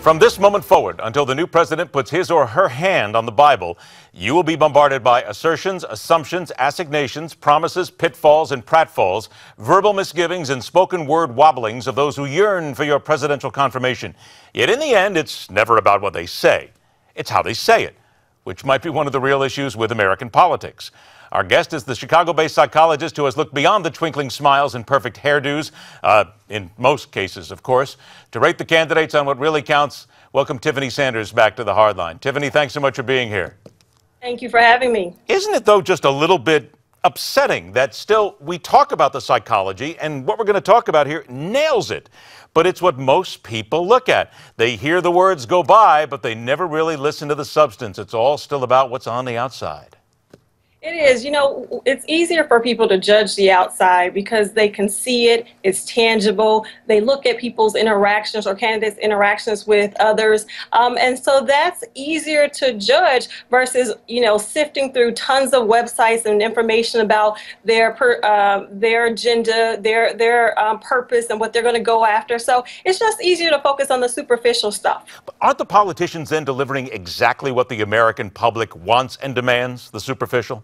From this moment forward, until the new president puts his or her hand on the Bible, you will be bombarded by assertions, assumptions, assignations, promises, pitfalls, and pratfalls, verbal misgivings, and spoken word wobblings of those who yearn for your presidential confirmation. Yet in the end, it's never about what they say. It's how they say it, which might be one of the real issues with American politics. Our guest is the Chicago-based psychologist who has looked beyond the twinkling smiles and perfect hairdos, in most cases, of course, to rate the candidates on what really counts. Welcome Tiffany Sanders back to the Hardline. Tiffany, thanks so much for being here. Thank you for having me. Isn't it, though, just a little bit upsetting that still we talk about the psychology, and what we're going to talk about here nails it? But it's what most people look at. They hear the words go by, but they never really listen to the substance. It's all still about what's on the outside. It is. You know, it's easier for people to judge the outside because they can see it. It's tangible. They look at people's interactions or candidates' interactions with others. And so that's easier to judge versus, sifting through tons of websites and information about their agenda, their purpose and what they're going to go after. So it's just easier to focus on the superficial stuff. But aren't the politicians then delivering exactly what the American public wants and demands, the superficial?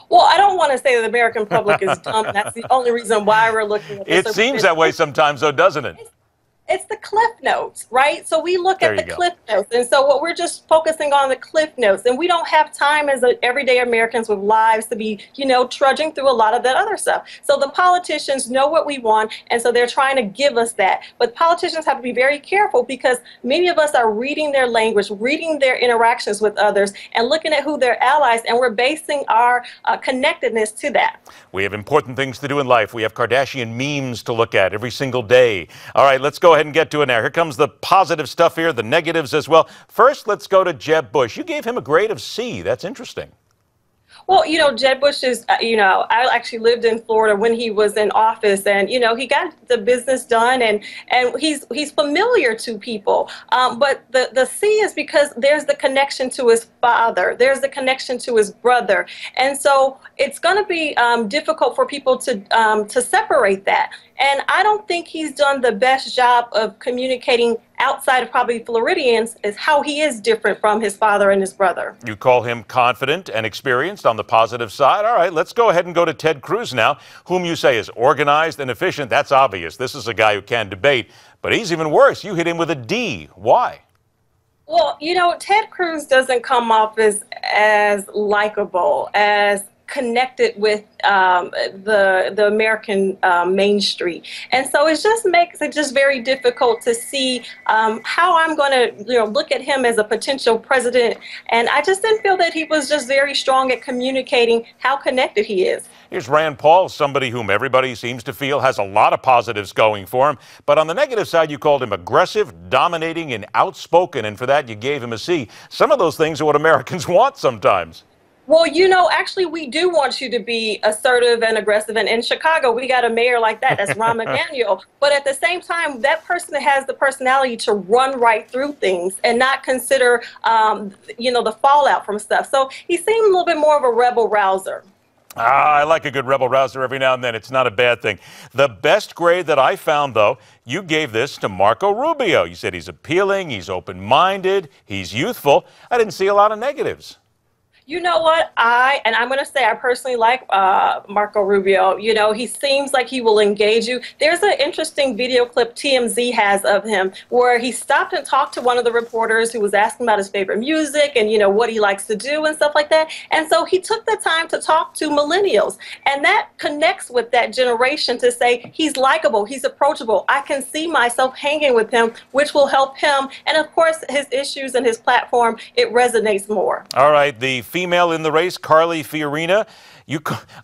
Well, I don't want to say that the American public is dumb. That's the only reason why we're looking at this. It seems that way sometimes, though, doesn't it? It's the cliff notes, right? So we look at the cliff notes. And so what we're just focusing on the cliff notes. And we don't have time as everyday Americans with lives to be, trudging through a lot of that other stuff. So the politicians know what we want. And so they're trying to give us that. But politicians have to be very careful because many of us are reading their language, reading their interactions with others, and looking at who their allies. And we're basing our connectedness to that. We have important things to do in life. We have Kardashian memes to look at every single day. All right, let's go ahead and get to it now. Here comes the positive stuff here, the negatives as well. First, let's go to Jeb Bush. You gave him a grade of C. That's interesting. Well, Jeb Bush is, I actually lived in Florida when he was in office, and, he got the business done, and he's familiar to people. But the C is because there's the connection to his father. There's the connection to his brother. And so it's going to be difficult for people to separate that. And I don't think he's done the best job of communicating outside of probably Floridians is how he is different from his father and his brother. You call him confident and experienced on the positive side. All right, let's go ahead and go to Ted Cruz now, whom you say is organized and efficient. That's obvious. This is a guy who can debate, but he's even worse. You hit him with a D. Why? Well, Ted Cruz doesn't come off as likable, as connected with the American Main Street. And so it just makes it just very difficult to see how I'm going to look at him as a potential president. And I just didn't feel that he was just very strong at communicating how connected he is. Here's Rand Paul, somebody whom everybody seems to feel has a lot of positives going for him. But on the negative side, you called him aggressive, dominating, and outspoken. And for that, you gave him a C. Some of those things are what Americans want sometimes. Well, actually, we do want you to be assertive and aggressive. And in Chicago, we got a mayor like that. That's Rahm Emanuel. But at the same time, that person has the personality to run right through things and not consider, the fallout from stuff. So he seemed a little bit more of a rebel rouser. I like a good rebel rouser every now and then. It's not a bad thing. The best grade that I found, though, you gave this to Marco Rubio. You said he's appealing, he's open-minded, he's youthful. I didn't see a lot of negatives. You know what? I'm going to say I personally like Marco Rubio. He seems like he will engage you. There's an interesting video clip TMZ has of him where he stopped and talked to one of the reporters who was asking about his favorite music and, what he likes to do and stuff like that. And so he took the time to talk to millennials. And that connects with that generation to say he's likable, he's approachable. I can see myself hanging with him, which will help him. And, of course, his issues and his platform, it resonates more. All right. The female in the race, Carly Fiorina,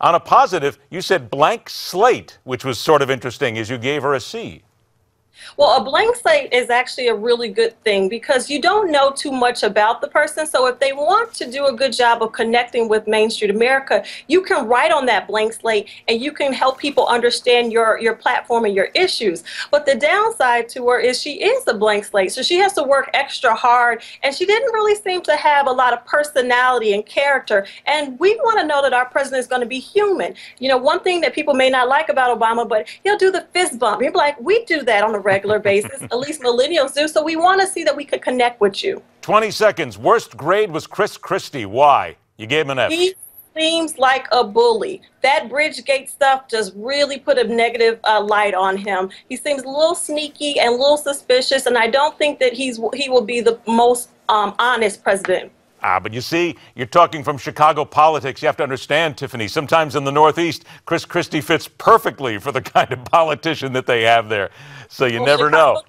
on a positive, you said blank slate, which was sort of interesting as you gave her a C. Well, a blank slate is actually a really good thing because you don't know too much about the person. So if they want to do a good job of connecting with Main Street America, you can write on that blank slate and you can help people understand your platform and your issues. But the downside to her is she is a blank slate. So she has to work extra hard, and she didn't really seem to have a lot of personality and character. And we want to know that our president is going to be human. You know, one thing that people may not like about Obama, but he'll do the fist bump. He'll be like, we do that on the regular basis. At least millennials do. So we want to see that we could connect with you. 20 seconds. Worst grade was Chris Christie. Why? You gave him an F. He seems like a bully. That Bridgegate stuff just really put a negative light on him. He seems a little sneaky and a little suspicious, and I don't think that he will be the most honest president. But you see, you're talking from Chicago politics. You have to understand, Tiffany, sometimes in the Northeast, Chris Christie fits perfectly for the kind of politician that they have there. So you never know.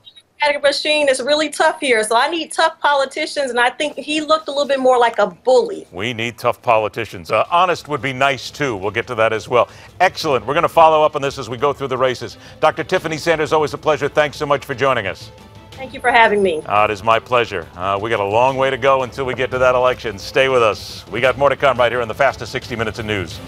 The machine is really tough here, so I need tough politicians, and I think he looked a little bit more like a bully. We need tough politicians. Honest would be nice, too. We'll get to that as well. Excellent. We're going to follow up on this as we go through the races. Dr. Tiffany Sanders, always a pleasure. Thanks so much for joining us. Thank you for having me. It is my pleasure. We got a long way to go until we get to that election. Stay with us. We got more to come right here in the fastest 60 minutes of news.